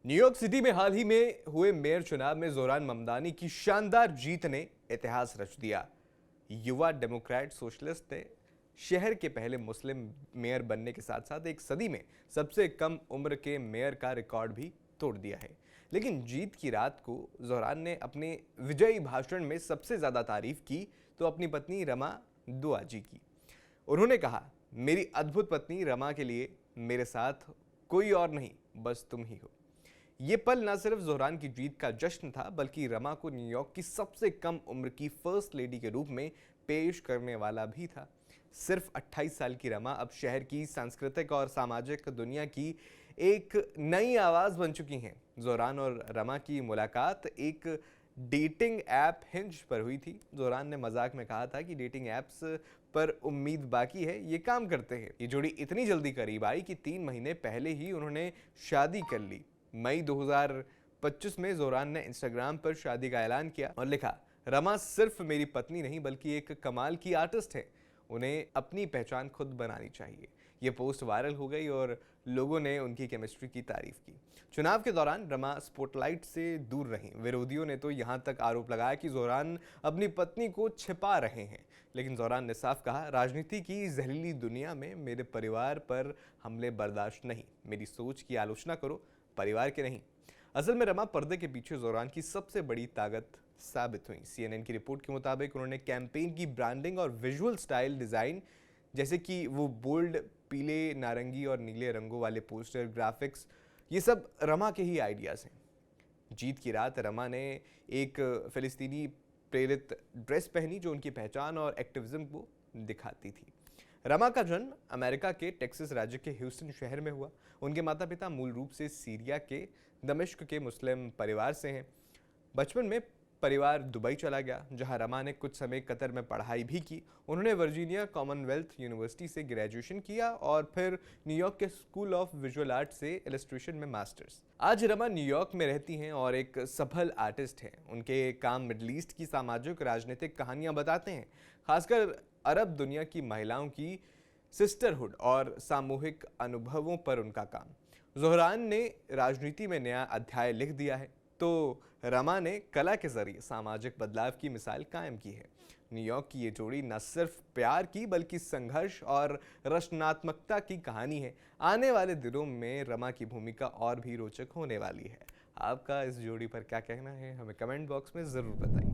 New York city में हाल ही में हुए मेयर चुनाव में जोहरान ममदानी की शानदार जीत ने इतिहास रच दिया। युवा डेमोक्रेट सोशलिस्ट ने शहर के पहले मुस्लिम मेयर बनने के साथ साथ एक सदी में सबसे कम उम्र के मेयर का रिकॉर्ड भी तोड़ दिया है। लेकिन जीत की रात को जोहरान ने अपने विजयी भाषण में सबसे ज्यादा तारीफ की तो अपनी पत्नी रमा दुआजी की। उन्होंने कहा, मेरी अद्भुत पत्नी रमा के लिए मेरे साथ कोई और नहीं, बस तुम ही हो। ये पल न सिर्फ जोहरान की जीत का जश्न था, बल्कि रमा को न्यूयॉर्क की सबसे कम उम्र की फर्स्ट लेडी के रूप में पेश करने वाला भी था। सिर्फ 28 साल की रमा अब शहर की सांस्कृतिक और सामाजिक दुनिया की एक नई आवाज बन चुकी हैं। जोहरान और रमा की मुलाकात एक डेटिंग ऐप हिंज पर हुई थी। जोहरान ने मजाक में कहा था कि डेटिंग ऐप्स पर उम्मीद बाकी है, ये काम करते हैं। ये जोड़ी इतनी जल्दी करीब आई कि 3 महीने पहले ही उन्होंने शादी कर ली। मई 2025 में जोहरान ने इंस्टाग्राम पर शादी का ऐलान किया और लिखा, रमा सिर्फ मेरी पत्नी नहीं बल्कि एक कमाल की आर्टिस्ट है, उन्हें अपनी पहचान खुद बनानी चाहिए। ये पोस्ट वायरल हो गई और लोगों ने उनकी केमिस्ट्री की तारीफ की। चुनाव के दौरान रमा स्पॉटलाइट से दूर रहीं। विरोधियों ने तो यहां तक आरोप लगाया कि जोहरान अपनी पत्नी को छिपा रहे हैं, लेकिन जोहरान ने साफ कहा, राजनीति की जहरीली दुनिया में मेरे परिवार पर हमले बर्दाश्त नहीं। मेरी सोच की आलोचना करो, परिवार के नहीं। असल में रमा पर्दे के पीछे जोहरान की सबसे बड़ी ताकत साबित हुई। सीएनएन की रिपोर्ट के मुताबिक उन्होंने कैंपेन की ब्रांडिंग और विजुअल स्टाइल डिजाइन, जैसे कि वो बोल्ड पीले, नारंगी और नीले रंगों वाले पोस्टर, ग्राफिक्स, ये सब रमा के ही आइडियाज हैं। जीत की रात रमा ने एक फिलिस्तीनी प्रेरित ड्रेस पहनी जो उनकी पहचान और एक्टिविज्म को दिखाती थी। रमा का जन्म अमेरिका के टेक्सास राज्य के ह्यूस्टन शहर में हुआ। उनके माता पिता मूल रूप से सीरिया के दमिश्क के मुस्लिम परिवार से हैं। बचपन में परिवार दुबई चला गया, जहां रमा ने कुछ समय कतर में पढ़ाई भी की। उन्होंने वर्जीनिया कॉमनवेल्थ यूनिवर्सिटी से ग्रेजुएशन किया और फिर न्यूयॉर्क के स्कूल ऑफ विजुअल आर्ट से इलस्ट्रेशन में मास्टर्स। आज रमा न्यूयॉर्क में रहती हैं और एक सफल आर्टिस्ट हैं। उनके काम मिडल ईस्ट की सामाजिक राजनीतिक कहानियां बताते हैं, खासकर अरब दुनिया की महिलाओं की सिस्टरहुड और सामूहिक अनुभवों पर उनका काम। जोहरान ने राजनीति में नया अध्याय लिख दिया है, तो रमा ने कला के जरिए सामाजिक बदलाव की मिसाल कायम की है। न्यूयॉर्क की ये जोड़ी न सिर्फ प्यार की बल्कि संघर्ष और रचनात्मकता की कहानी है। आने वाले दिनों में रमा की भूमिका और भी रोचक होने वाली है। आपका इस जोड़ी पर क्या कहना है, हमें कमेंट बॉक्स में जरूर बताइए।